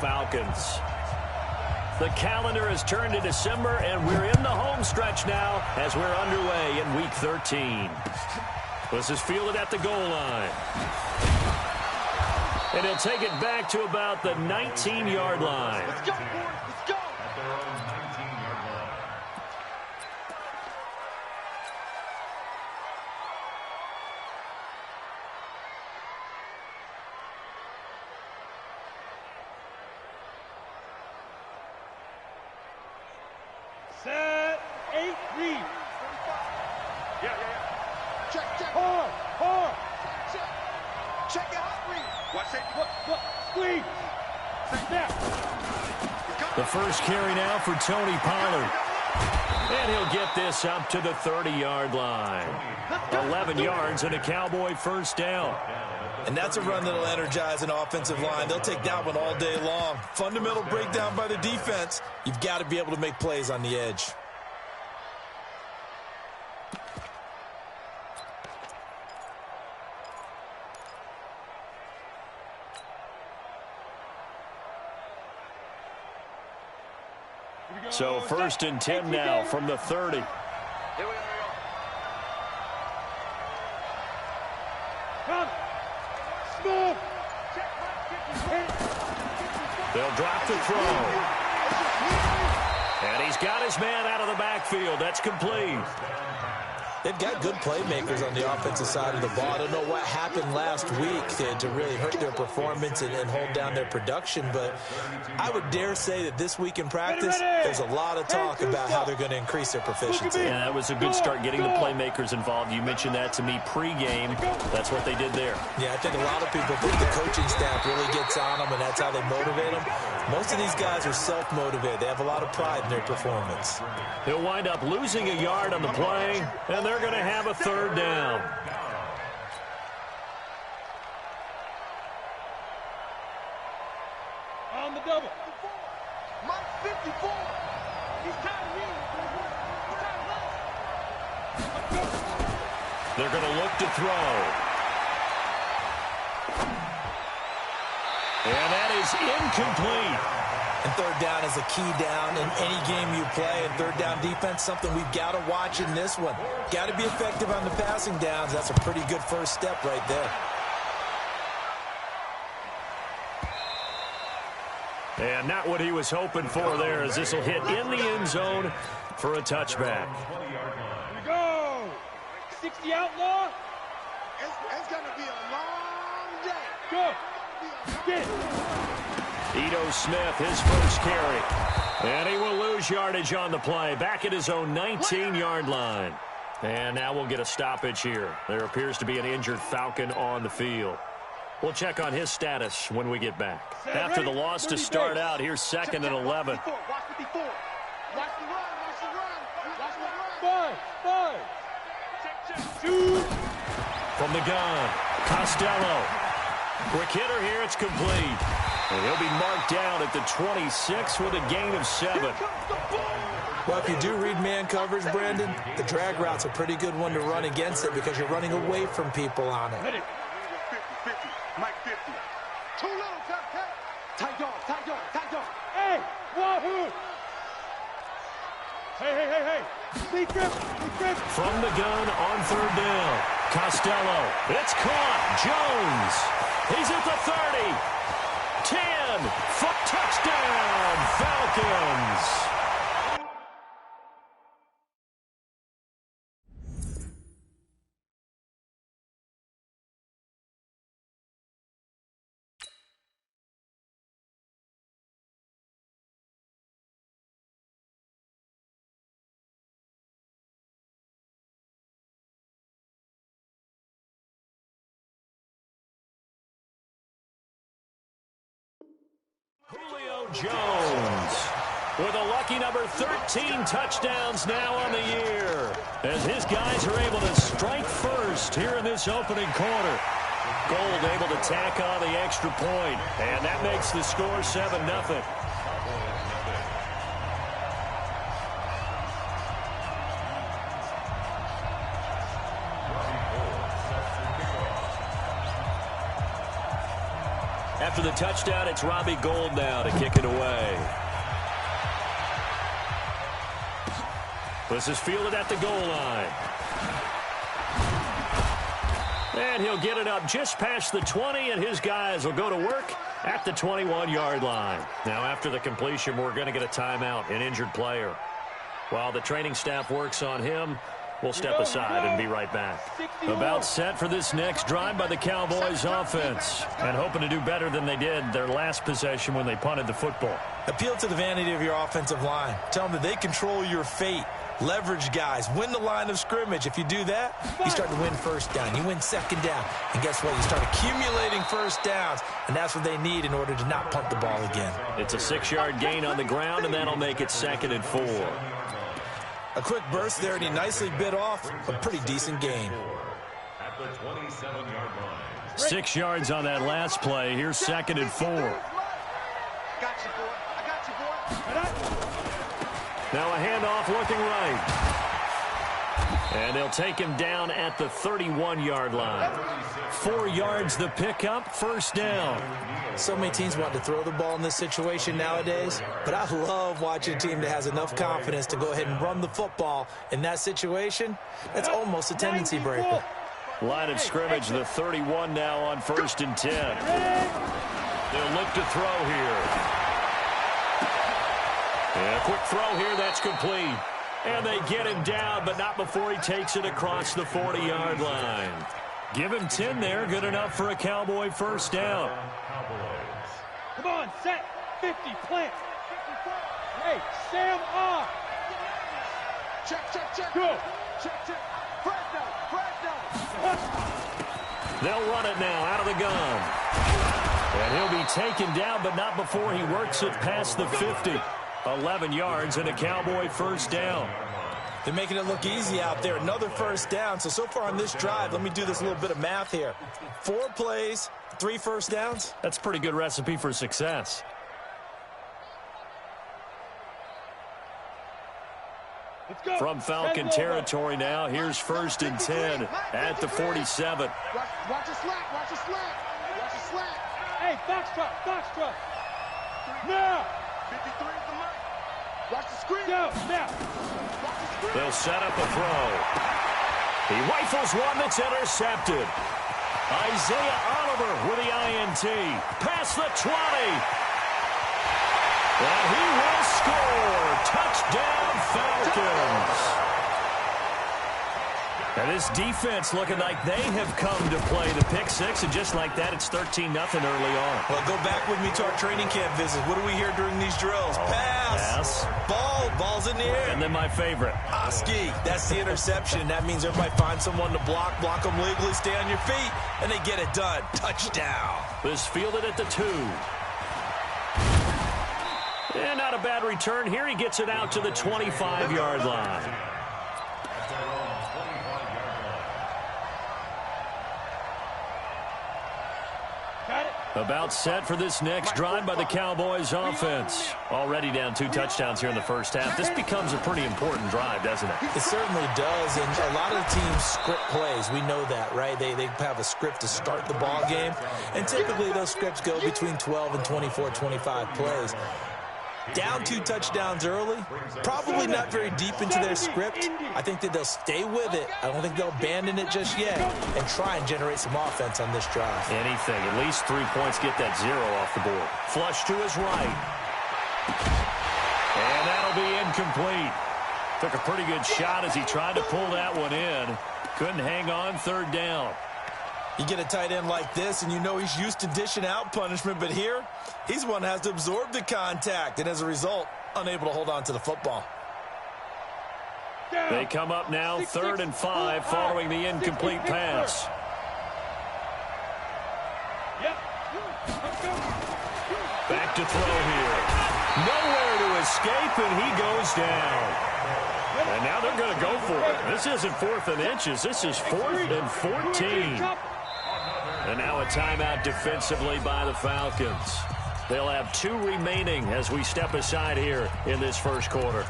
Falcons. The calendar has turned to December, and we're in the home stretch now as we're underway in Week 13. This is fielded at the goal line. And he'll take it back to about the 19-yard line. Let's go, boys. Let's go. At their own 19-yard line. Set, 8, read. Yeah. Check. Hard. Check it out, read. Watch it. Look, squeeze. Snap. The first carry now for Tony Pollard. And he'll get this up to the 30-yard line. 11 yards and a Cowboy first down. And that's a run that'll energize an offensive line. They'll take that one all day long. Fundamental breakdown by the defense. You've got to be able to make plays on the edge. So 1st and 10 now from the 30. Here we go. Come. Smooth. They'll drop the throw. And he's got his man out of the backfield. That's complete. They've got good playmakers on the offensive side of the ball. I don't know what happened last week to really hurt their performance and hold down their production, but I would dare say that this week in practice, there's a lot of talk about how they're going to increase their proficiency. Yeah, that was a good start getting the playmakers involved. You mentioned that to me pregame. That's what they did there. Yeah, I think a lot of people think the coaching staff really gets on them, and that's how they motivate them. Most of these guys are self-motivated. They have a lot of pride in their performance. He'll wind up losing a yard on the play, and they're going to have a 3rd down. On the double. Mike 54. He's tired of me. They're going to look to throw. And that is incomplete. And 3rd down is a key down in any game you play. And 3rd down defense, something we've got to watch in this one. Got to be effective on the passing downs. That's a pretty good first step right there. And not what he was hoping for there, as this will hit in the end zone for a touchback. Here we go. 60 outlaw. It's going to be a long day. Go. Get. Ito Smith, his first carry. And he will lose yardage on the play, back at his own 19-yard line. And now we'll get a stoppage here. There appears to be an injured Falcon on the field. We'll check on his status when we get back. After the loss to start out, here's 2nd and 11. Watch the run. Five. Shoot. From the gun, Costello. Quick hitter here, it's complete. And he'll be marked down at the 26 with a gain of 7. Well, if you do read man coverage, Brandon, the drag route's a pretty good one to run against it because you're running away from people on it. 50. Mike 50. Too little, tight dog. Hey, wahoo! Hey. Secret. From the gun on 3rd down. Costello. It's caught. Jones. He's at the 30. 10 for touchdown, Falcons. Julio Jones with a lucky number 13 touchdowns now on the year, as his guys are able to strike first here in this opening quarter. Gold able to tack on the extra point, and that makes the score 7-0. after the touchdown, it's Robbie Gould now to kick it away. This is fielded at the goal line. And he'll get it up just past the 20, and his guys will go to work at the 21-yard line. Now, after the completion, we're going to get a timeout, an injured player. While the training staff works on him, we'll step aside and be right back. About set for this next drive by the Cowboys offense, and hoping to do better than they did their last possession when they punted the football. Appeal to the vanity of your offensive line. Tell them that they control your fate. Leverage guys. Win the line of scrimmage. If you do that, you start to win first down. You win second down. And guess what? You start accumulating first downs. And that's what they need in order to not punt the ball again. It's a 6-yard gain on the ground, and that'll make it 2nd and 4. A quick burst there, and he nicely bit off a pretty decent gain. At the 27-yard line. 6 yards on that last play. Here's 2nd and 4. Got you, boy. I got you, boy. Now a handoff looking right. And they'll take him down at the 31-yard line. 4 yards the pickup, first down. So many teams want to throw the ball in this situation nowadays, but I love watching a team that has enough confidence to go ahead and run the football in that situation. That's almost a tendency breaker. Line of scrimmage, the 31 now on 1st and 10. They'll look to throw here. And a quick throw here, that's complete. And they get him down, but not before he takes it across the 40-yard line. Give him 10 there, good enough for a Cowboy first down. Come on, set, 50, plant. Hey, Sam off. Check. Go. Check. Fred down. They'll run it now out of the gun. And he'll be taken down, but not before he works it past the 50. 11 yards and a Cowboy first down. They're making it look easy out there. Another first down. So far on this drive, let me do this little bit of math here. 4 plays, 3 first downs. That's a pretty good recipe for success. Let's go. From Falcon territory now, here's 1st and 10 at the 47. Watch your slack. Hey, Foxtrot. Now. 53 is the line. Watch the screen. Go, now. Watch the screen. They'll set up a throw. He rifles one that's intercepted. Isaiah Oliver with the INT. Past the 20. And he will score. Touchdown, Falcons. And this defense looking like they have come to play the pick six, and just like that, it's 13-0 early on. Well, go back with me to our training camp visit. What do we hear during these drills? Pass. Ball's in the air. And then my favorite. Oski, that's the interception. That means everybody finds someone to block them legally, stay on your feet, and they get it done. Touchdown. This fielded at the 2. And not a bad return here. He gets it out to the 25-yard line. About set for this next drive by the Cowboys offense. Already down 2 touchdowns here in the first half. This becomes a pretty important drive, doesn't it? It certainly does, and a lot of the teams script plays. We know that, right? They have a script to start the ball game, and typically those scripts go between 12 and 24, 25 plays. Down 2 touchdowns early, probably not very deep into their script. I think that they'll stay with it. I don't think they'll abandon it just yet and try and generate some offense on this drive. Anything, at least 3 points, get that 0 off the board. Flush to his right. And that'll be incomplete. Took a pretty good shot as he tried to pull that one in. Couldn't hang on, 3rd down. You get a tight end like this, and you know he's used to dishing out punishment, but here, he's one that has to absorb the contact, and as a result, unable to hold on to the football. They come up now, 3rd and 5, following the incomplete pass. Back to throw here. Nowhere to escape, and he goes down. And now they're going to go for it. This isn't 4th and inches. This is 4th and 14. And now a timeout defensively by the Falcons. They'll have 2 remaining as we step aside here in this first quarter.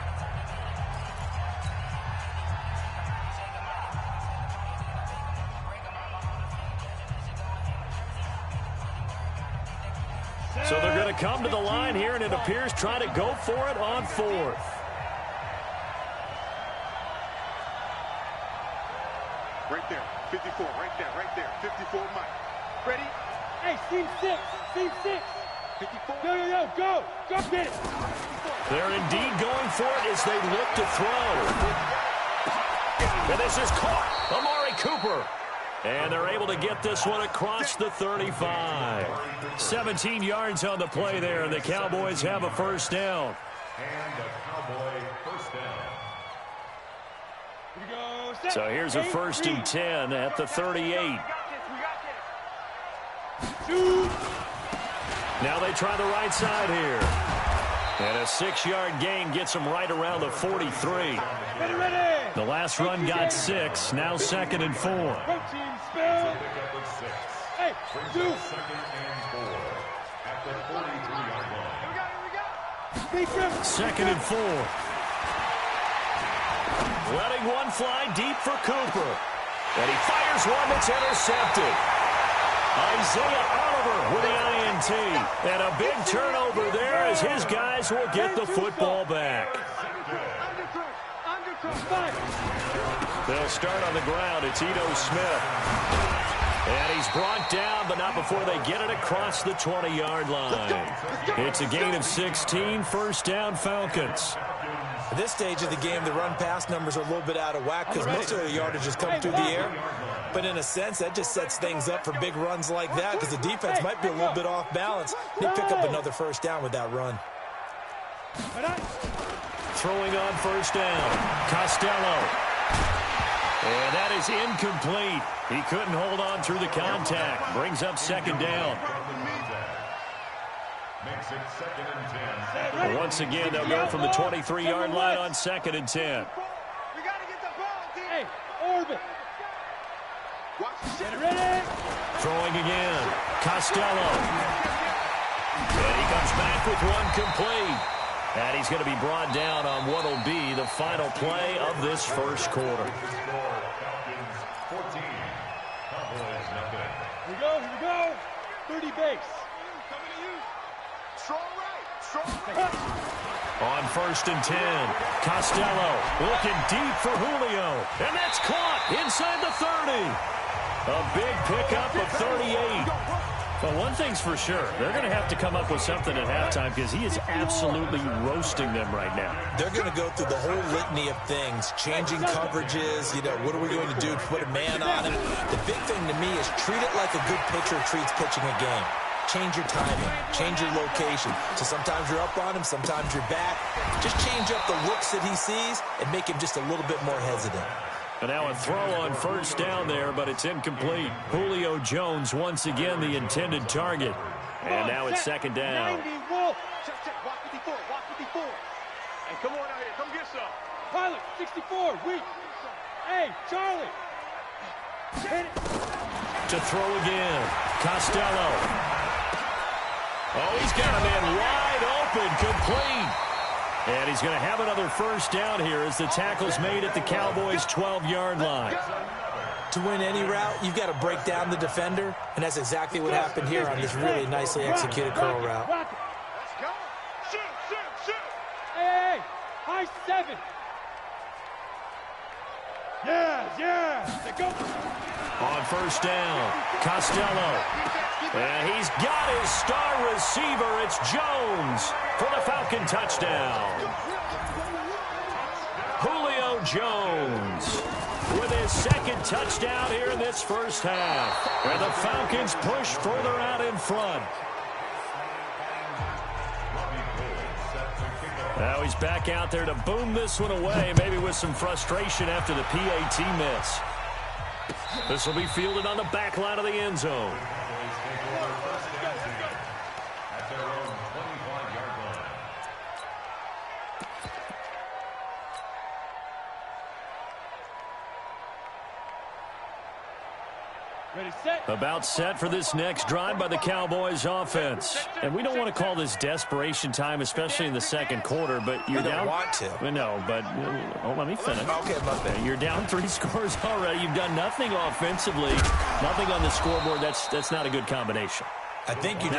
come to the line here, and it appears trying to go for it on fourth. Right there, 54, right there, 54, Mike. Ready? Hey, seam 6, seam 6. 54. Yo, go get it. They're indeed going for it as they look to throw. And this is caught. Amari Cooper. And they're able to get this one across the 35. 17 yards on the play there, and the Cowboys have a first down. And the Cowboy first down. Here we go. Set. So here's a first and 10 at the 38. Shoot. Now they try the right side here. And a 6-yard gain gets them right around the 43. Ready. The last run got 6. Now 2nd and 4. Protein spill. Pickup of 6. Hey, Brings do. up 2nd and 4 at the 43-yard line. Big grip. 2nd and 4. Letting one fly deep for Cooper. And he fires one that's intercepted. Isaiah Oliver with the INT. And a big turnover there as his guys will get the football back. They'll start on the ground. It's Ito Smith. And he's brought down, but not before they get it across the 20-yard line. It's a gain of 16, first down Falcons. At this stage of the game, the run-pass numbers are a little bit out of whack because most of the yardage has come through the air. But in a sense, that just sets things up for big runs like that because the defense might be a little bit off balance. They pick up another first down with that run. Throwing on first down, Costello. And that is incomplete. He couldn't hold on through the contact. Brings up 2nd down. Makes it 2nd and 10. But once again, they'll go from the 23-yard line on 2nd and 10. We got to get the ball, D. Hey, orbit. Watch the shit. Ready. Throwing again, Costello. And he comes back with one complete. And he's going to be brought down on what will be the final play of this first quarter. Falcons 14. Cowboys nothing. Here we go. 30 base. Coming to you. Strong right. Strong right. On first and 10, Costello looking deep for Julio. And that's caught inside the 30. A big pickup of 38. Well, one thing's for sure. They're going to have to come up with something at halftime because he is absolutely roasting them right now. They're going to go through the whole litany of things, changing coverages, what are we going to do to put a man on him? The big thing to me is treat it like a good pitcher treats pitching a game. Change your timing, change your location. So sometimes you're up on him, sometimes you're back. Just change up the looks that he sees and make him just a little bit more hesitant. And now a throw on first down there, but it's incomplete. Julio Jones once again the intended target. And now it's 2nd down. 90 Wolf. Check. Walk 54. Walk 54. Hey, come on out here. Come get some. Pilot 64. Weak. Hey, Charlie. Hit it. To throw again, Costello. Oh, he's got a man wide open, complete. And he's going to have another first down here as the tackle's made at the Cowboys' 12-yard line. To win any route, you've got to break down the defender, and that's exactly what happened here on this really nicely executed curl route. Let's go. Shoot. Hey, high 7. Yeah. They go. On first down, Costello. And he's got his star receiver. It's Jones for the Falcon touchdown. Julio Jones with his 2nd touchdown here in this first half. And the Falcons push further out in front. Now he's back out there to boom this one away, maybe with some frustration after the PAT miss. This will be fielded on the back line of the end zone. At their own 25-yard line. Ready, set. About set for this next drive by the Cowboys offense. And we don't want to call this desperation time, especially in the second quarter, but you're down. You don't want to. No, but let me finish. Okay, my bad. You're down 3 scores already. You've done nothing offensively, nothing on the scoreboard. That's not a good combination. I think you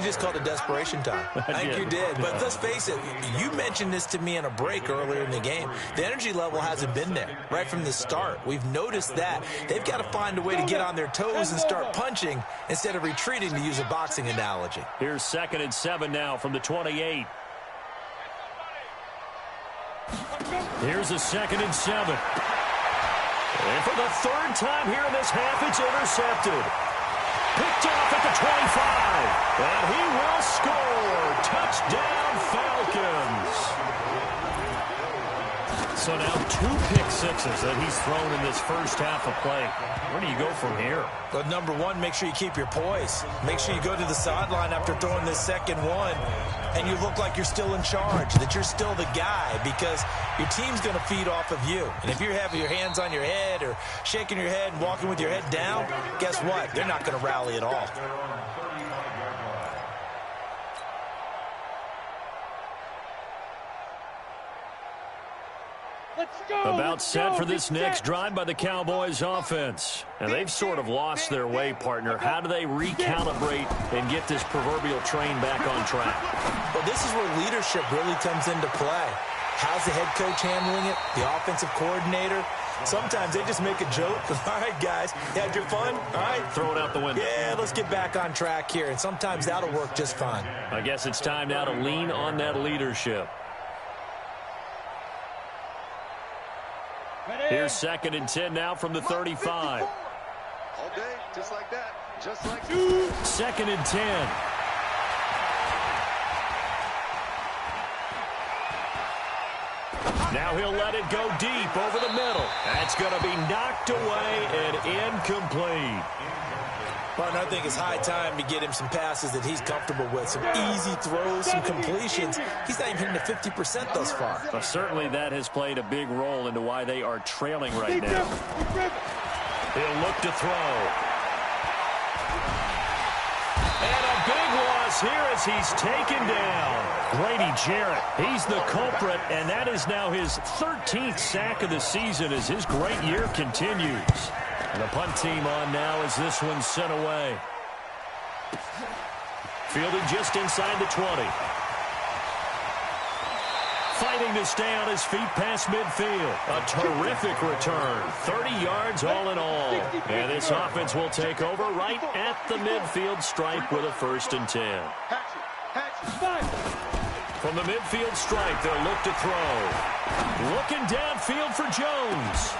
just called it desperation time. I think you did. But let's face it, you mentioned this to me in a break earlier in the game. The energy level hasn't been there right from the start. We've noticed that. They've got to find a way to get on their toes and start punching instead of retreating, to use a boxing analogy. Here's 2nd and 7 now from the 28. Here's a 2nd and 7. And for the 3rd time here in this half, it's intercepted. Picked off at the 25. And he will score. Touchdown, Falcons. So now 2 pick sixes that he's thrown in this first half of play. Where do you go from here? Well, number one, make sure you keep your poise. Make sure you go to the sideline after throwing this second one, and you look like you're still in charge, that you're still the guy, because your team's going to feed off of you. And if you're having your hands on your head or shaking your head and walking with your head down, guess what? They're not going to rally at all. About set for this next drive by the Cowboys offense. And they've sort of lost their way, partner. How do they recalibrate and get this proverbial train back on track? Well, this is where leadership really comes into play. How's the head coach handling it? The offensive coordinator? Sometimes they just make a joke. All right, guys, you had your fun? All right. Throw it out the window. Yeah, let's get back on track here. And sometimes that'll work just fine. I guess it's time now to lean on that leadership. Here's 2nd and 10 now from the 35. All day, just like that. Just like 2nd and 10. Now he'll let it go deep over the middle. That's going to be knocked away and incomplete. Well, I think it's high time to get him some passes that he's comfortable with, some easy throws, some completions. He's not even hitting the 50% thus far. Well, certainly that has played a big role into why they are trailing right now. He'll look to throw. And a big loss here as he's taken down. Grady Jarrett, he's the culprit, and that is now his 13th sack of the season as his great year continues. And the punt team on now as this one's sent away. Fielded just inside the 20. Fighting to stay on his feet past midfield. A terrific return. 30 yards all in all. And this offense will take over right at the midfield stripe with a 1st and 10. From the midfield stripe, they'll look to throw. Looking downfield for Jones.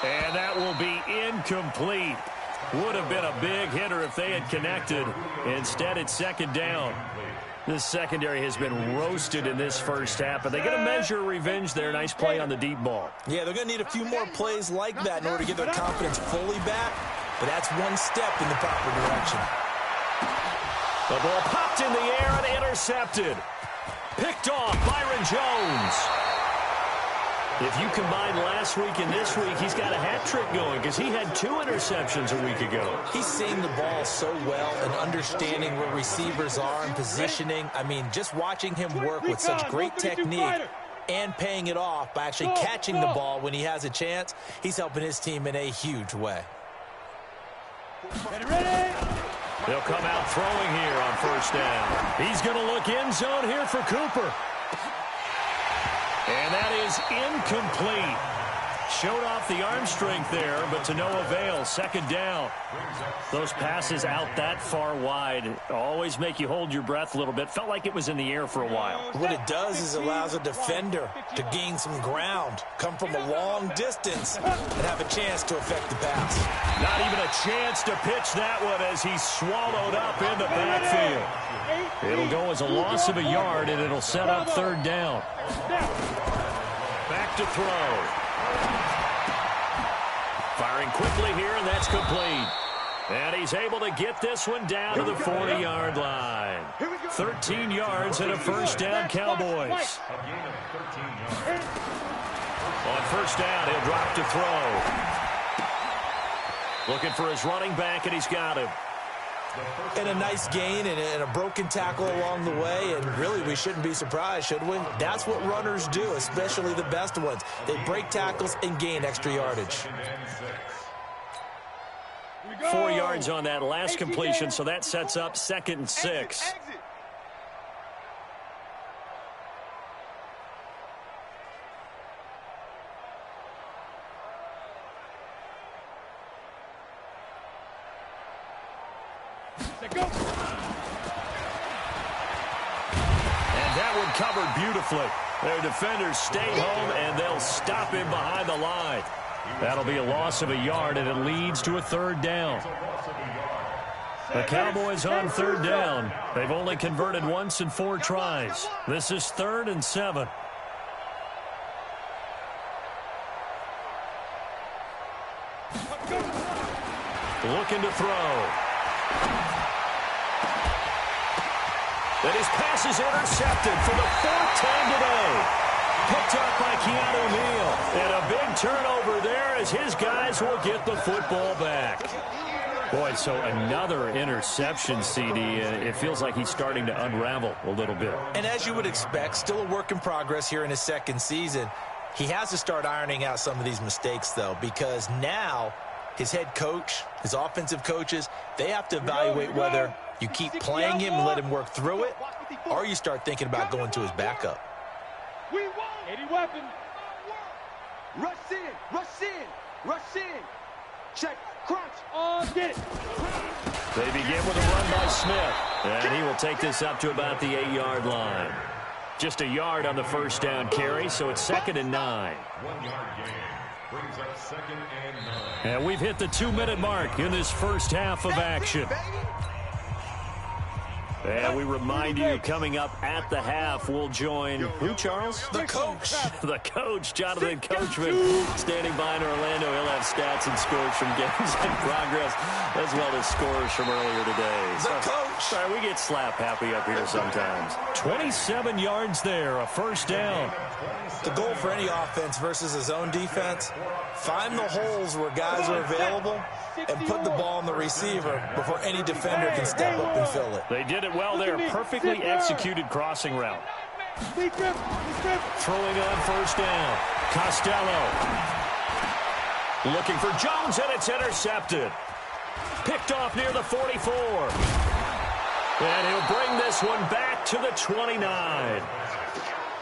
And that will be incomplete. Would have been a big hitter if they had connected. Instead, it's 2nd down. This secondary has been roasted in this first half, but they get a measure of revenge there. Nice play on the deep ball. Yeah, they're going to need a few more plays like that in order to get their confidence fully back, but that's one step in the proper direction. The ball popped in the air and intercepted. Picked off Byron Jones. If you combine last week and this week, he's got a hat trick going because he had 2 interceptions a week ago. He's seeing the ball so well and understanding where receivers are and positioning. I mean, just watching him work with such great technique and paying it off by actually catching the ball when he has a chance, he's helping his team in a huge way. They'll come out throwing here on 1st down. He's going to look end zone here for Cooper. And that is incomplete. Showed off the arm strength there, but to no avail. 2nd down. Those passes out that far wide always make you hold your breath a little bit. Felt like it was in the air for a while. What it does is allows a defender to gain some ground, come from a long distance, and have a chance to affect the pass. Not even a chance to pitch that one as he's swallowed up in the backfield. It'll go as a loss of a yard, and it'll set up 3rd down. Back to throw. Firing quickly here, and that's complete. And he's able to get this one down to the 40-yard line. 13 yards and a 1st down, Cowboys. On 1st down, he'll drop to throw. Looking for his running back, and he's got him. And a nice gain and a broken tackle along the way, and really we shouldn't be surprised, should we? That's what runners do, especially the best ones. They break tackles and gain extra yardage. 4 yards on that last completion, so that sets up 2nd and 6. Exit. Go. And that one covered beautifully. Their defenders stay home, and they'll stop him behind the line. That'll be a loss of a yard, and it leads to a 3rd down. The Cowboys on 3rd down. They've only converted once in 4 tries. This is 3rd and 7. Looking to throw. And his pass is intercepted for the 4th time today. Picked up by Keanu Neal. And a big turnover there as his guys will get the football back. Boy, so another interception, CD. It feels like he's starting to unravel a little bit. And as you would expect, still a work in progress here in his 2nd season. He has to start ironing out some of these mistakes, though, because now his head coach, his offensive coaches, they have to evaluate whether you keep playing him and let him work through it, or you start thinking about going to his backup. We won. 80 weapons. Rush in. Rush in. Rush in. Check. Crunch. Get it. They begin with a run by Smith. And he will take this up to about the 8-yard line. Just a yard on the 1st down carry, so it's 2nd and 9. 1 yard gain. Brings up 2nd and 9. And we've hit the 2-minute mark in this first half of action. And we remind you, coming up at the half, we'll join who, Charles? The coach. The coach, Jonathan Coachman, standing by in Orlando. He'll have stats and scores from games in progress, as well as scores from earlier today. The coach. Sorry, we get slap happy up here sometimes. 27 yards there, a 1st down. The goal for any offense versus his own defense, find the holes where guys are available and put the ball on the receiver before any defender can step up and fill it. They did it well there. Perfectly executed crossing route. Throwing on 1st down. Costello. Looking for Jones, and it's intercepted. Picked off near the 44. And he'll bring this one back to the 29.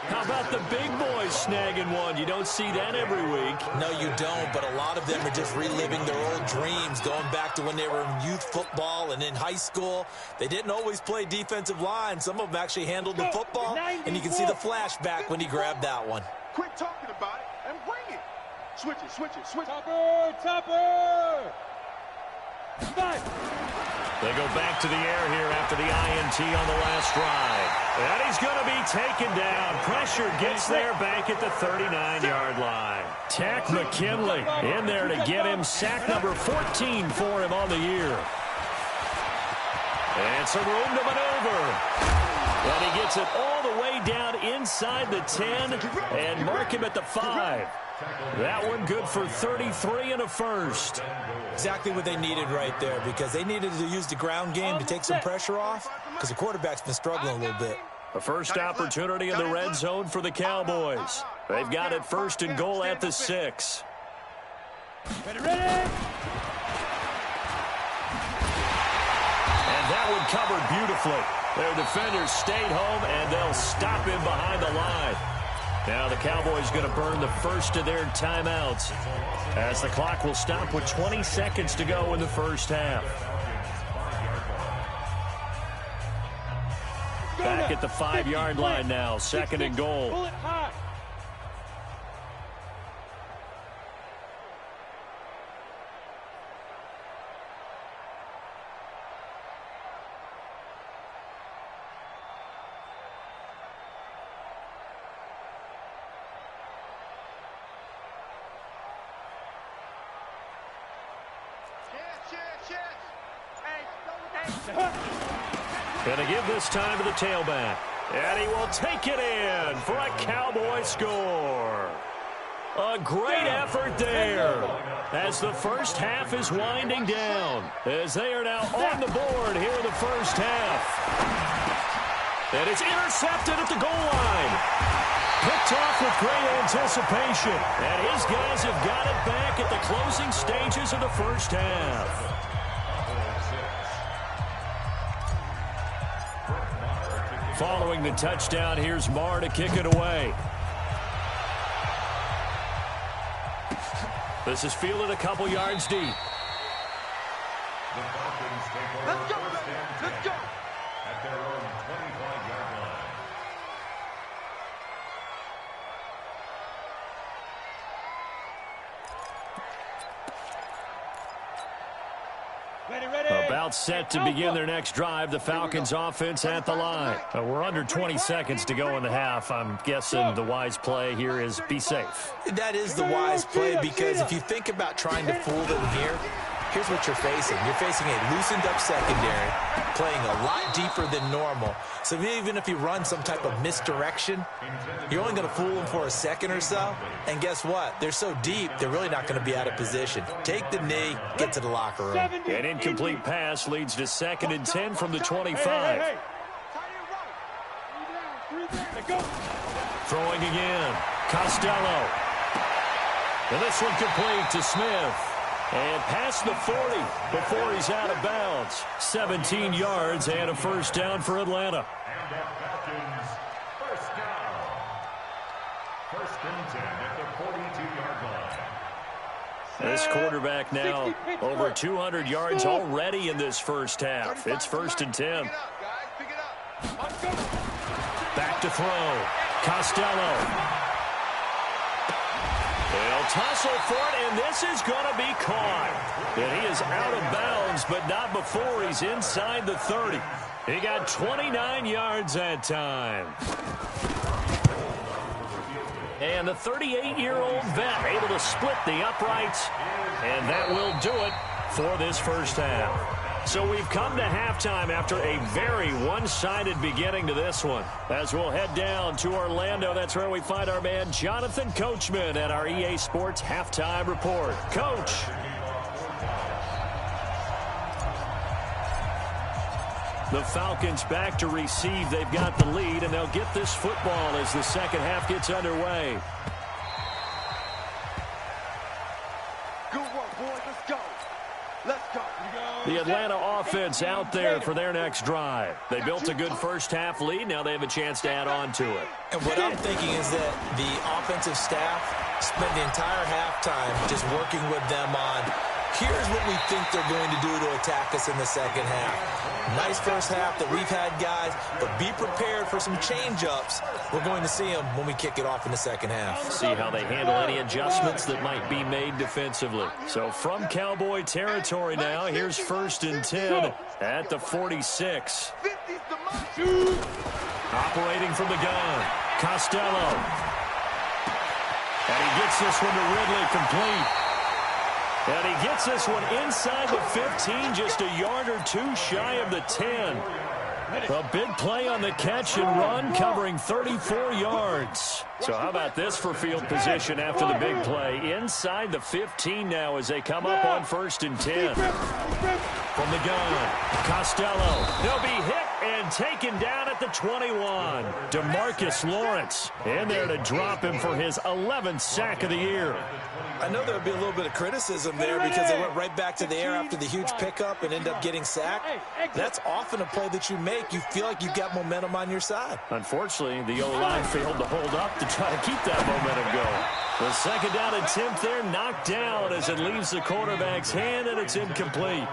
How about the big boys snagging one? You don't see that every week. No, you don't, but a lot of them are just reliving their old dreams, going back to when they were in youth football and in high school. They didn't always play defensive line. Some of them actually handled the football, and you can see the flashback when he grabbed that one. Quit talking about it and bring it. Switch it, switch it, switch it. Topper! They go back to the air here after the INT on the last drive. And he's going to be taken down. Pressure gets there back at the 39-yard line. Takk McKinley in there to get him. Sack number 14 for him on the year. And some room to maneuver. And he gets it all the way down inside the 10 and mark him at the 5. That one good for 33 and a 1st. Exactly what they needed right there, because they needed to use the ground game to take some pressure off, because the quarterback's been struggling a little bit. The first opportunity in the red zone for the Cowboys. They've got it 1st and goal at the 6. Ready! And that one covered beautifully. Their defenders stayed home, and they'll stop him behind the line. Now the Cowboys going to burn the first of their timeouts as the clock will stop with 20 seconds to go in the first half. Back at the 5-yard line now, 2nd and goal. Pull it high. Going to give this time to the tailback. And he will take it in for a Cowboy score. A great effort there as the first half is winding down, as they are now on the board here in the first half. And it's intercepted at the goal line. Picked off with great anticipation. And his guys have got it back at the closing stages of the first half. Following the touchdown, here's Marr to kick it away. This is fielded a couple yards deep. The Falcons take over Let's go, first baby. and 10 Let's go. at their own 25-yard line. About set to begin their next drive. The Falcons offense at the line. We're under 20 seconds to go in the half. I'm guessing the wise play here is be safe. That is the wise play, because if you think about trying to fool them here, here's what you're facing. You're facing a loosened up secondary, playing a lot deeper than normal. So even if you run some type of misdirection, you're only going to fool them for a second or so. And guess what? They're so deep, they're really not going to be out of position. Take the knee, get to the locker room. An incomplete pass leads to 2nd and 10 from the 25. Throwing again. Costello. And this one complete to Smith. And past the 40 before he's out of bounds. 17 yards and a first down for Atlanta. And the Falcons, first down. 1st and 10 at the 42-yard line. This quarterback now over 200 yards already in this first half. It's 1st and 10. Pick it up, guys. Pick it up. Back to throw. Costello. They'll tussle for it, and this is going to be caught. And he is out of bounds, but not before he's inside the 30. He got 29 yards that time. And the 38-year-old vet able to split the uprights, and that will do it for this first half. So we've come to halftime after a very one-sided beginning to this one. As we'll head down to Orlando, that's where we find our man Jonathan Coachman at our EA Sports Halftime Report. Coach. The Falcons back to receive. They've got the lead, and they'll get this football as the second half gets underway. Good work, boys. Let's go. Let's go. The Atlanta offense out there for their next drive. They built a good first half lead. Now they have a chance to add on to it. And what I'm thinking is that the offensive staff spent the entire halftime just working with them on, here's what we think they're going to do to attack us in the second half. Nice first half that we've had, guys, but be prepared for some change-ups. We're going to see them when we kick it off in the second half. See how they handle any adjustments that might be made defensively. So from Cowboy territory now, here's 1st and 10 at the 46. 50's the mark. Operating from the gun, Costello. And he gets this one to Ridley complete. And he gets this one inside the 15, just a yard or two shy of the 10. A big play on the catch and run, covering 34 yards. So how about this for field position after the big play? Inside the 15 now as they come up on 1st and 10. From the gun, Costello. He'll be hit and taken down at the 21. DeMarcus Lawrence in there to drop him for his 11th sack of the year. I know there would be a little bit of criticism there because they went right back to the air after the huge pickup and end up getting sacked. That's often a play that you make. You feel like you've got momentum on your side. Unfortunately, the O-line failed to hold up to try to keep that momentum going. The second down attempt there knocked down as it leaves the quarterback's hand, and it's incomplete.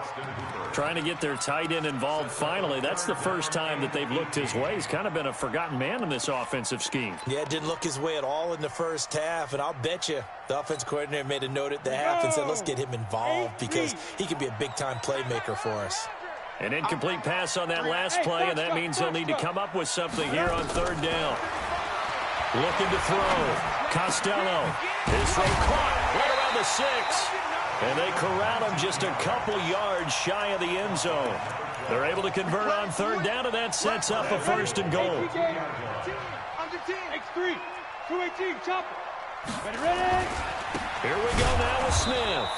Trying to get their tight end involved finally. That's the first time that they've looked his way. He's kind of been a forgotten man in this offensive scheme. Yeah, it didn't look his way at all in the first half, and I'll bet you the offense coordinator made a note at the half and said, let's get him involved because he could be a big-time playmaker for us. An incomplete pass on that last play, and that means they'll need to come up with something here on 3rd down. Looking to throw. Costello. His throw caught right around the 6. And they corral him just a couple yards shy of the end zone. They're able to convert on 3rd down, and that sets up a 1st and goal. Under 10. X3. 218. Chopper. Ready. Here we go now with Smith.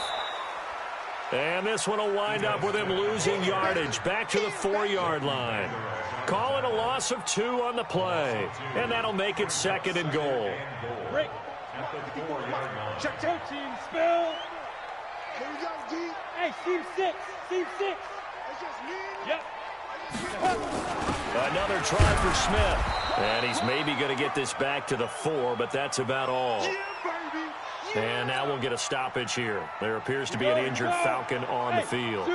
And this one will wind up with him losing yardage back to the 4-yard line. Call it a loss of 2 on the play. And that'll make it 2nd and goal. Break. Check 13. Spill. Here we go, D. Hey, Steve 6. Steve 6. It's just me. Yep. Another try for Smith. And he's maybe going to get this back to the 4, but that's about all. And now we'll get a stoppage here. There appears to be an injured Falcon on the field.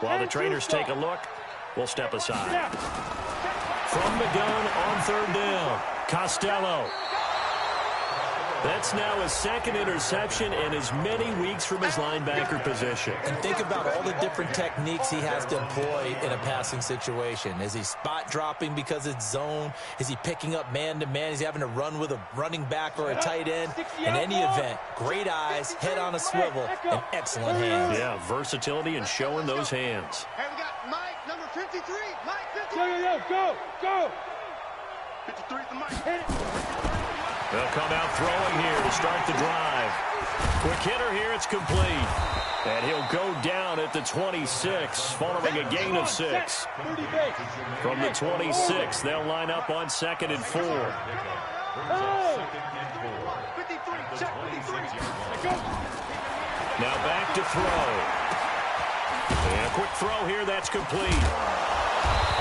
While the trainers take a look, we'll step aside. From the gun on third down, Costello. That's now his second interception in as many weeks from his linebacker position. And think about all the different techniques he has to employ in a passing situation. Is he spot dropping because it's zone? Is he picking up man-to-man? Is he having to run with a running back or a tight end? In any event, great eyes, head on a swivel, and excellent hands. Yeah, versatility and showing those hands. And we got Mike, number 53. Mike, 53. Go. 53 to Mike. They'll come out throwing here to start the drive. Quick hitter here, it's complete. And he'll go down at the 26, following a gain of 6. From the 26, they'll line up on 2nd and 4. 53, check 53. Now back to throw. And a quick throw here, that's complete.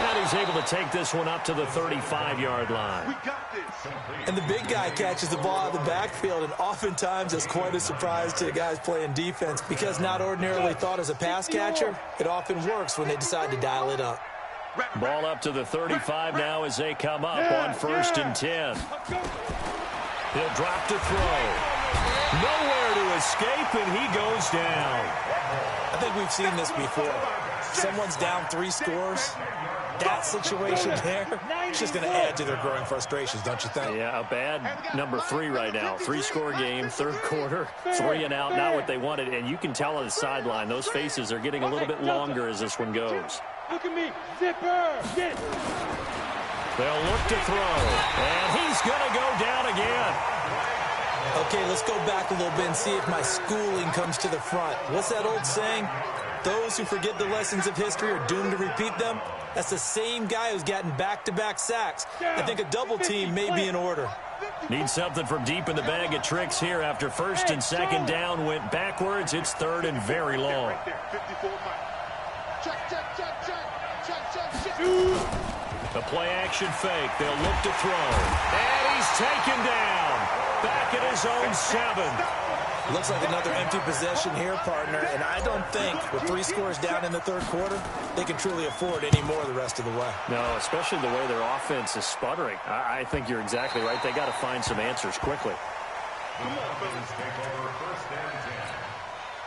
And he's able to take this one up to the 35-yard line. We got this. And the big guy catches the ball out of the backfield, and oftentimes it's quite a surprise to the guys playing defense because not ordinarily thought as a pass catcher, it often works when they decide to dial it up. Ball up to the 35 now as they come up on 1st and 10. He'll drop to throw. Nowhere to escape, and he goes down. I think we've seen this before. Someone's down 3 scores. That situation there, it's just going to add to their growing frustrations, don't you think? Yeah, a bad number 3 right now. 3-score game, 3rd quarter, 3 and out, not what they wanted. And you can tell on the sideline, those faces are getting a little bit longer as this one goes. Look at me, zipper, get it. They'll look to throw, and he's going to go down again. Okay, let's go back a little bit and see if my schooling comes to the front. What's that old saying? Those who forget the lessons of history are doomed to repeat them. That's the same guy who's gotten back-to-back sacks. I think a double team may be in order. Need something from deep in the bag of tricks here after 1st and 2nd down went backwards. It's 3rd and very long. The play-action fake. They'll look to throw. And he's taken down. Back at his own 7. Looks like another empty possession here, partner, and I don't think with 3 scores down in the 3rd quarter, they can truly afford any more the rest of the way. No, especially the way their offense is sputtering. I think you're exactly right. They got to find some answers quickly. The Dolphins take over 1st and 10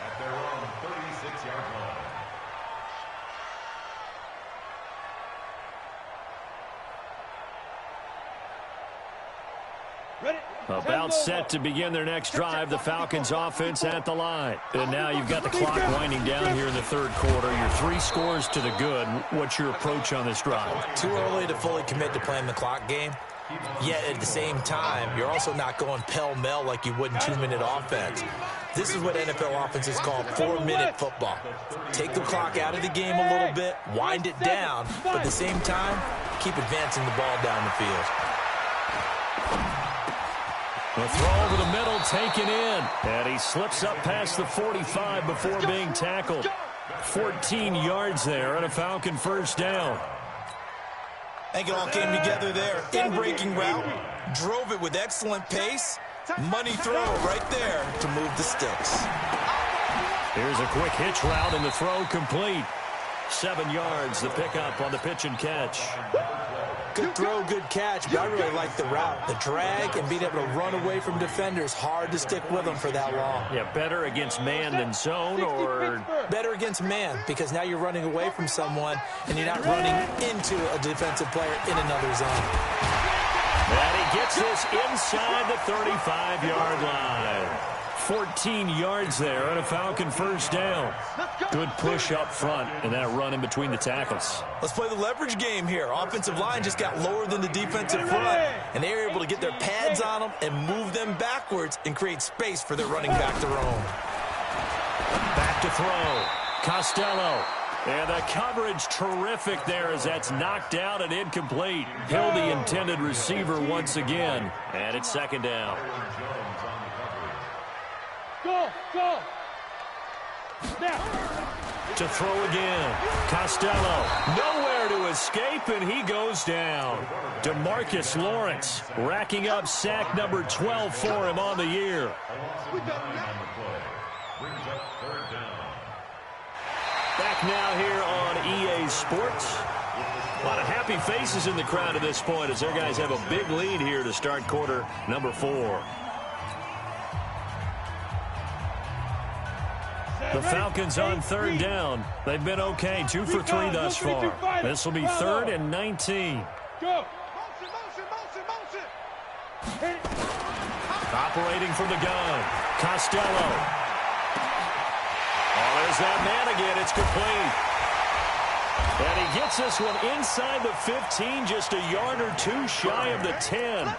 at their own 36-yard line. About set to begin their next drive, the Falcons offense at the line. And now you've got the clock winding down here in the 3rd quarter. Your 3 scores to the good. What's your approach on this drive? Too early to fully commit to playing the clock game. Yet at the same time, you're also not going pell-mell like you would in 2-minute offense. This is what NFL offenses call 4-minute football. Take the clock out of the game a little bit, wind it down, but at the same time, keep advancing the ball down the field. The throw over the middle, taken in. And he slips up past the 45 before being tackled. 14 yards there and a Falcon 1st down. I think it all came together there. In-breaking route, drove it with excellent pace. Money throw right there to move the sticks. Here's a quick hitch route and the throw complete. 7 yards, the pickup on the pitch and catch. Good throw, good catch, but I really like the route. The drag and being able to run away from defenders, hard to stick with them for that long. Yeah, better against man than zone, or? Better against man, because now you're running away from someone and you're not running into a defensive player in another zone. And he gets this inside the 35-yard line. 14 yards there and a Falcon 1st down. Good push up front and that run in between the tackles. Let's play the leverage game here. Offensive line just got lower than the defensive front, and they were able to get their pads on them and move them backwards and create space for their running back to roam. Back to throw. Costello. And the coverage terrific there as that's knocked out and incomplete. Hill the intended receiver once again. And it's 2nd down. Go! Now! To throw again. Costello. Nowhere to escape, and he goes down. DeMarcus Lawrence racking up sack number 12 for him on the year. Back now here on EA Sports. A lot of happy faces in the crowd at this point as their guys have a big lead here to start quarter number 4. The Falcons on third down. They've been okay, 2 for 3 thus far. This will be 3rd and 19. Go. Operating from the gun, Costello. Oh, there's that man again. It's complete. And he gets this one inside the 15, just a yard or 2 shy of the 10.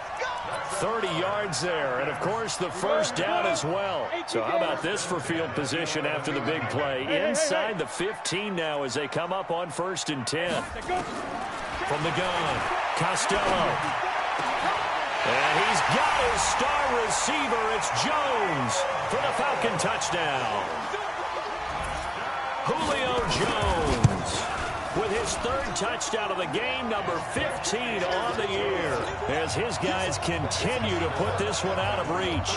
30 yards there, and of course the first down as well. So how about this for field position after the big play? Inside the 15 now as they come up on 1st and 10. From the gun, Costello. And he's got his star receiver. It's Jones for the Falcon touchdown. Julio Jones with his 3rd touchdown of the game, number 15 on the year, as his guys continue to put this one out of reach.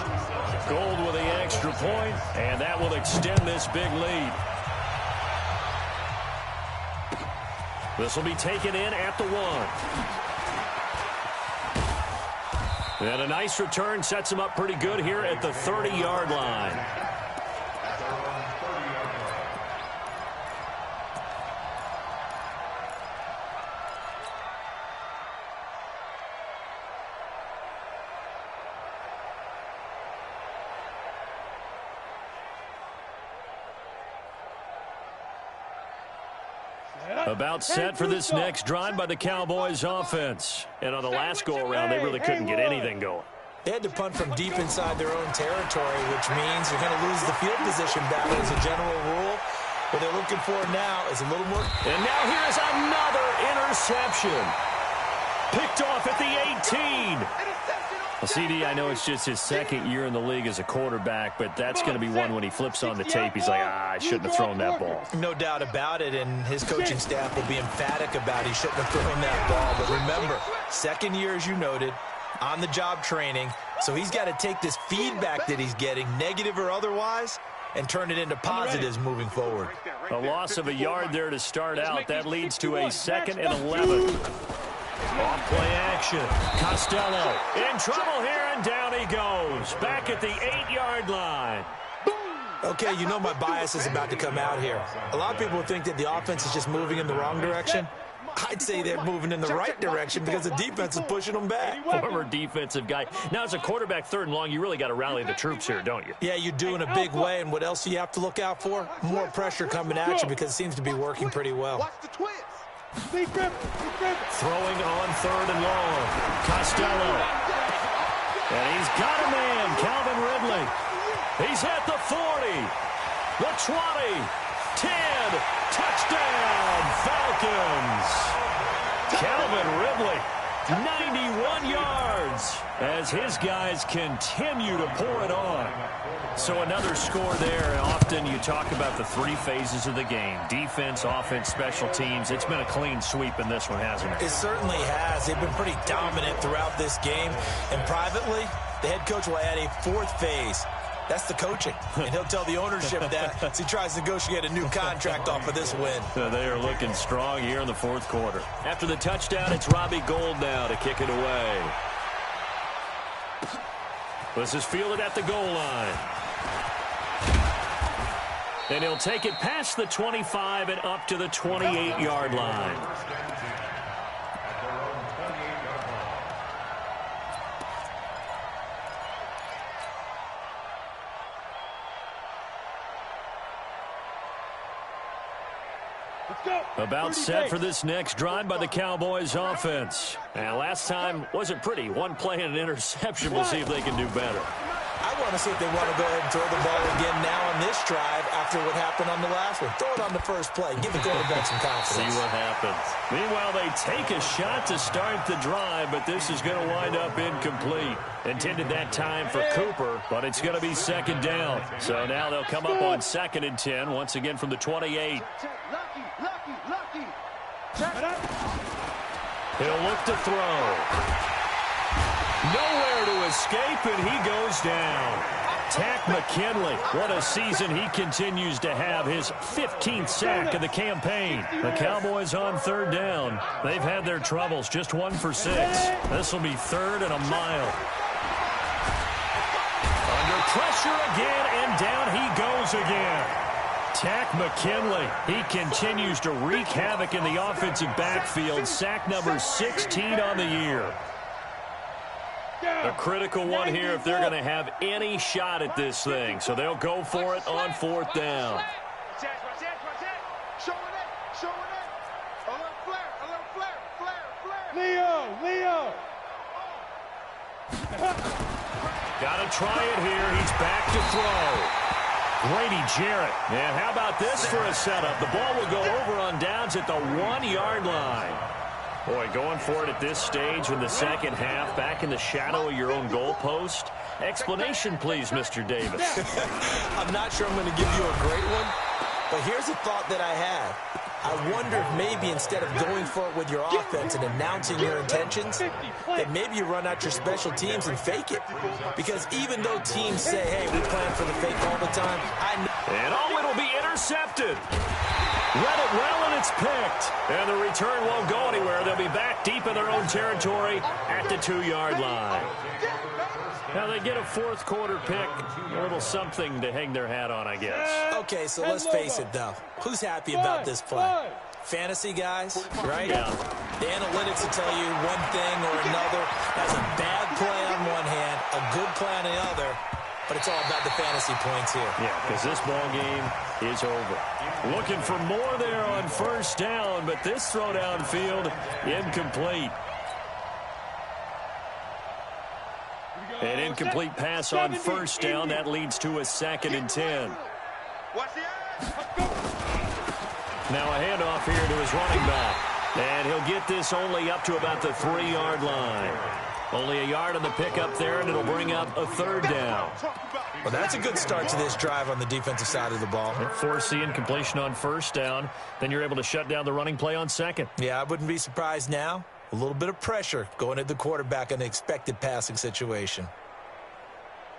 Gold with the extra point, and that will extend this big lead. This will be taken in at the 1. And a nice return sets him up pretty good here at the 30-yard line. About set for this next drive by the Cowboys offense. And on the last go-around, they really couldn't get anything going. They had to punt from deep inside their own territory, which means you're going to lose the field position battle as a general rule. What they're looking for now is a little more. And now here is another interception. Picked off at the 18. Well, CD, I know it's just his 2nd year in the league as a quarterback, but that's going to be one when he flips on the tape. He's like, I shouldn't have thrown that ball. No doubt about it, and his coaching staff will be emphatic about he shouldn't have thrown that ball. But remember, 2nd year, as you noted, on-the-job training, so he's got to take this feedback that he's getting, negative or otherwise, and turn it into positives moving forward. A loss of a yard there to start out. That leads to a 2nd and 11. Off-play action. Costello in trouble here, and down he goes. Back at the 8-yard line. Okay, you know my bias is about to come out here. A lot of people think that the offense is just moving in the wrong direction. I'd say they're moving in the right direction because the defense is pushing them back. Former defensive guy. Now, as a quarterback 3rd and long, you really got to rally the troops here, don't you? Yeah, you do in a big way. And what else do you have to look out for? More pressure coming at you because it seems to be working pretty well. Watch the twins. Throwing on 3rd and long. Costello. And he's got a man, Calvin Ridley. He's at the 40, the 20, 10, touchdown, Falcons. Calvin Ridley, 91 yards, as his guys continue to pour it on. So another score there, and often you talk about the 3 phases of the game. Defense, offense, special teams. It's been a clean sweep in this one, hasn't it? It certainly has. They've been pretty dominant throughout this game. And privately, the head coach will add a 4th phase. That's the coaching. And he'll tell the ownership that as he tries to negotiate a new contract off of this win. They are looking strong here in the 4th quarter. After the touchdown, it's Robbie Gould now to kick it away. This is fielded at the goal line. And he'll take it past the 25 and up to the 28-yard line. About set for this next drive by the Cowboys offense. And last time wasn't pretty. One play and an interception. We'll see if they can do better. I want to see if they want to go ahead and throw the ball again now on this drive after what happened on the last one. Throw it on the first play. Give the quarterback some confidence. See what happens. Meanwhile, they take a shot to start the drive, but this is going to wind up incomplete. Intended that time for Cooper, but it's going to be second down. So now they'll come up on 2nd and 10, once again from the 28. He'll look to throw. Nowhere to escape, and he goes down. Takk McKinley, what a season he continues to have, his 15th sack of the campaign. The Cowboys on 3rd down. They've had their troubles, just 1 for 6. This will be 3rd and a mile. Under pressure again, and down he goes again. Takk McKinley, he continues to wreak havoc in the offensive backfield. Sack number 16 on the year. A critical one here if they're going to have any shot at this thing. So they'll go for it on 4th down. Leo! Got to try it here. He's back to throw. Grady Jarrett. And how about this for a setup? The ball will go over on downs at the 1-yard line. Boy, going for it at this stage in the second half, back in the shadow of your own goalpost. Explanation, please, Mr. Davis. I'm not sure I'm going to give you a great one, but here's a thought that I had. I wonder if maybe instead of going for it with your offense and announcing your intentions, that maybe you run out your special teams and fake it. Because even though teams say, hey, we plan for the fake all the time, I know. And it'll be intercepted. Read it well, and it's picked. And the return won't go anywhere. They'll be back deep in their own territory at the 2-yard line. Now they get a 4th quarter pick. A little something to hang their hat on, I guess. Okay, so let's face it, though. Who's happy about this play? Fantasy guys, right? Yeah. The analytics will tell you one thing or another. That's a bad play on one hand, a good play on the other. But it's all about the fantasy points here. Yeah, because this ball game is over. Looking for more there on 1st down, but this throw downfield incomplete. An incomplete pass on 1st down. That leads to a 2nd and 10. Now a handoff here to his running back. And he'll get this only up to about the 3-yard line. Only a yard on the pickup there, and it'll bring up a 3rd down. Well, that's a good start to this drive on the defensive side of the ball. Force the incompletion on 1st down. Then you're able to shut down the running play on 2nd. Yeah, I wouldn't be surprised now. A little bit of pressure going at the quarterback in an expected passing situation.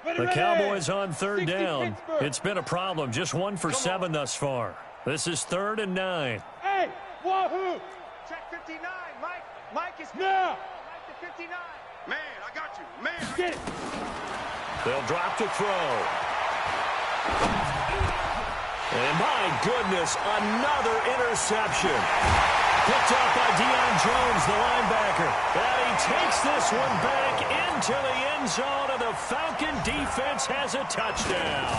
The Cowboys on 3rd down. It's been a problem. Just 1 for 7 thus far. This is 3rd and 9. Hey, Wahoo! Check 59, Mike. Mike is now. Mike to 59. Man, I got you. Man, Get it. They'll drop to throw. And my goodness, another interception. Picked up by Deion Jones, the linebacker. And he takes this one back into the end zone, and the Falcon defense has a touchdown.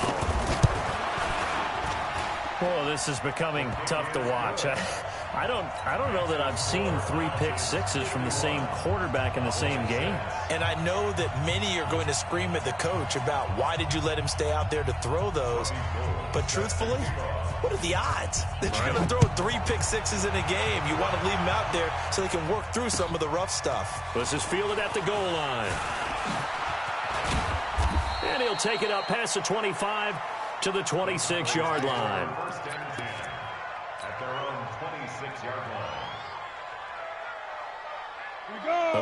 Well, this is becoming tough to watch. I don't know that I've seen 3 pick-sixes from the same quarterback in the same game. And I know that many are going to scream at the coach about why did you let him stay out there to throw those. But truthfully, what are the odds that you're going to throw 3 pick-sixes in a game? You want to leave him out there so they can work through some of the rough stuff. This is fielded at the goal line. And he'll take it up past the 25 to the 26-yard line. At their own 26-yard line.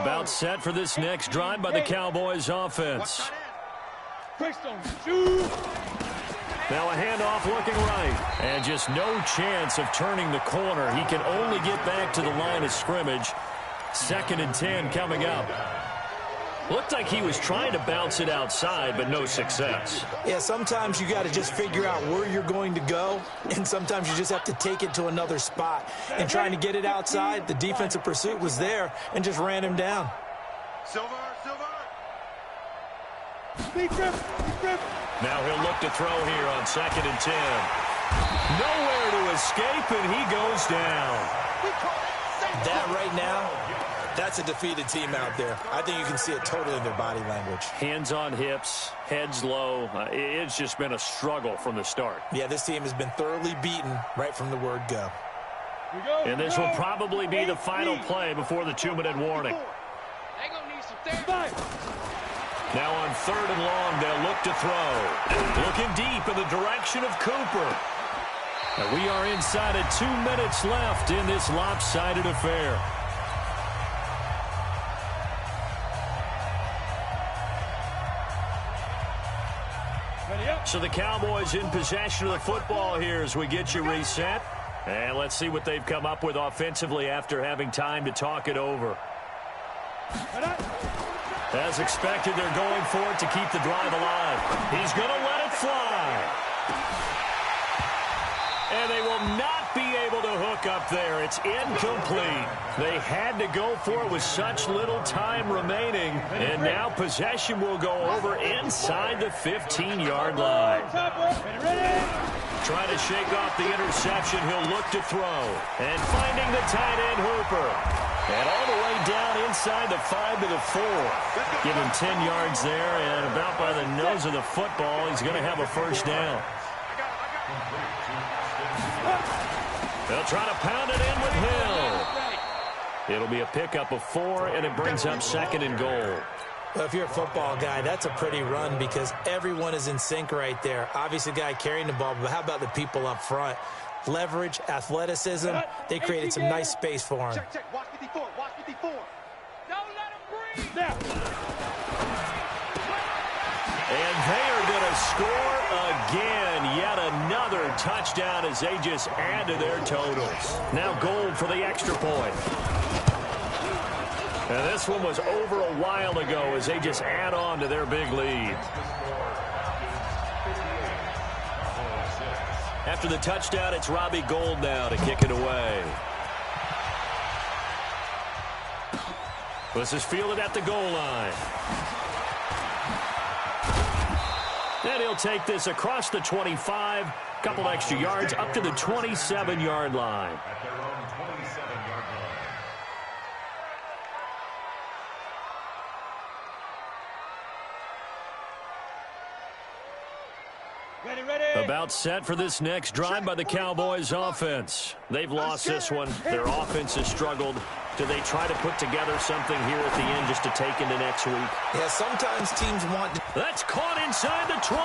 About set for this next drive by the Cowboys offense. Now a handoff looking right. And just no chance of turning the corner. He can only get back to the line of scrimmage. 2nd and 10 coming up. Looked like he was trying to bounce it outside, but no success. Yeah, sometimes you got to just figure out where you're going to go, and sometimes you just have to take it to another spot. And trying to get it outside, the defensive pursuit was there and just ran him down. Silver. Now he'll look to throw here on 2nd and 10. Nowhere to escape, and he goes down. That right now, That's a defeated team out there. I think you can see it totally in their body language. Hands on hips, heads low. It's just been a struggle from the start. Yeah, this team has been thoroughly beaten right from the word go. And this will probably be the final play before the 2-minute warning. They're going to need some therapy. Now on 3rd and long, they'll look to throw. Looking deep in the direction of Cooper. And we are inside of 2 minutes left in this lopsided affair. So the Cowboys in possession of the football here as we get you reset. And let's see what they've come up with offensively after having time to talk it over. As expected, they're going for it to keep the drive alive. He's going to let it fly. And they will not be able to hook up there. It's incomplete. They had to go for it with such little time remaining. And now possession will go over inside the 15-yard line. Trying to shake off the interception. He'll look to throw. And finding the tight end, Hooper. And all the way down inside the 5 to the 4. Give him 10 yards there, and about by the nose of the football, he's going to have a first down. They'll try to pound it in with Hill. It'll be a pickup of 4, and it brings up 2nd and goal. Well, if you're a football guy, that's a pretty run because everyone is in sync right there. Obviously, the guy carrying the ball, but how about the people up front? Leverage, athleticism, they created some nice space for him. Check. Watch 54. Watch 54. Don't let him breathe. Now. And they are going to score again. Yet another touchdown as they just add to their totals. Now Gold for the extra point. And this one was over a while ago as they just add on to their big lead. After the touchdown, it's Robbie Gould now to kick it away. This is fielded at the goal line. And he'll take this across the 25, couple extra yards up to the 27-yard line. At their own 27-yard line. Ready. About set for this next drive by the Cowboys offense. They've lost this one. Their offense has struggled. Do they try to put together something here at the end just to take into next week? Yeah, sometimes teams want to. That's caught inside the 20.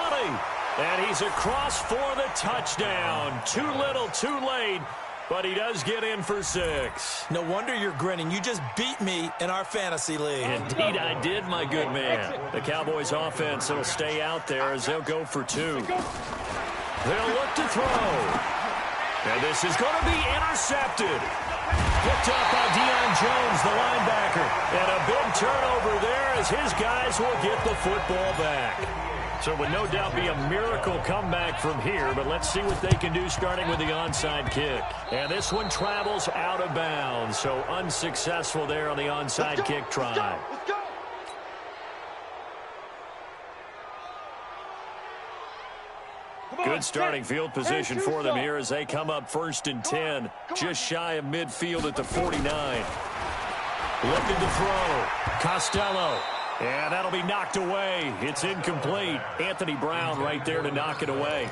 And he's across for the touchdown. Too little, too late. But he does get in for 6. No wonder you're grinning. You just beat me in our fantasy league. Indeed, I did, my good man. The Cowboys offense will stay out there as they'll go for 2. They'll look to throw. And this is going to be intercepted. Picked up by Deion Jones, the linebacker. And a big turnover there as his guys will get the football back. So it would no doubt be a miracle comeback from here, but let's see what they can do starting with the onside kick. And this one travels out of bounds, so unsuccessful there on the onside kick try. Let's go. Good starting field position for them here as they come up 1st and 10, just shy of midfield at the 49. Looking to throw. Costello. And that'll be knocked away. It's incomplete. Anthony Brown right there to knock it away.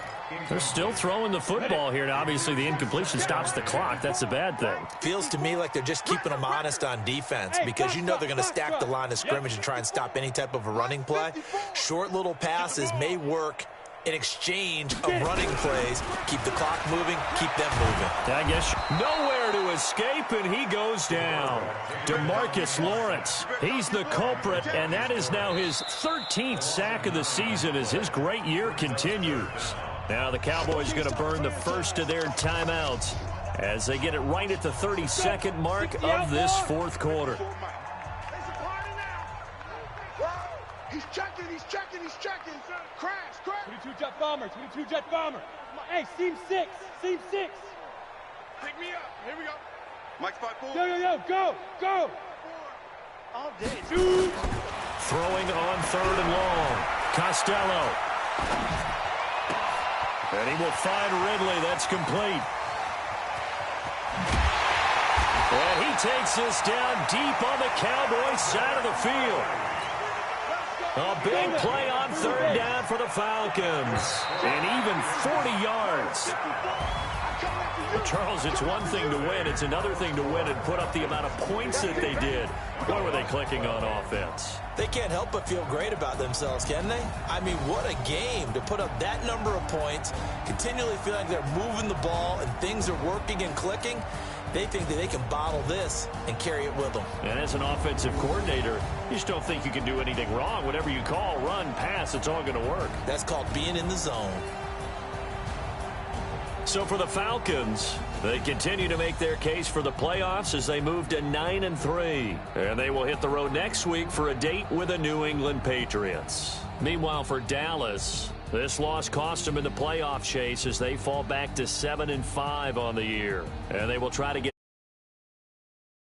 They're still throwing the football here. Now, obviously, the incompletion stops the clock. That's the bad thing. Feels to me like they're just keeping them honest on defense because you know they're going to stack the line of scrimmage and try and stop any type of a running play. Short little passes may work in exchange of running plays. Keep the clock moving, keep them moving. I guess nowhere to escape, and he goes down. DeMarcus Lawrence, he's the culprit, and that is now his 13th sack of the season as his great year continues. Now the Cowboys going to burn the first of their timeouts as they get it right at the 32nd mark of this 4th quarter. He's checking. Crash. 22 jet bomber. Hey, seam 6. Pick me up. Here we go. Mike 5-4. Yo, go. All day. Throwing on 3rd and long. Costello. And he will find Ridley. That's complete. And he takes this down deep on the Cowboys side of the field. A big play on third down for the Falcons. And even 40 yards. Charles, it's one thing to win. It's another thing to win and put up the amount of points that they did. Boy, were they clicking on offense. They can't help but feel great about themselves, can they? I mean, what a game to put up that number of points, continually feel like they're moving the ball and things are working and clicking. They think that they can bottle this and carry it with them. And as an offensive coordinator, you just don't think you can do anything wrong. Whatever you call, run, pass, it's all going to work. That's called being in the zone. So for the Falcons, they continue to make their case for the playoffs as they move to 9-3. And they will hit the road next week for a date with the New England Patriots. Meanwhile, for Dallas, this loss cost them in the playoff chase as they fall back to 7-5 on the year. And they will try to get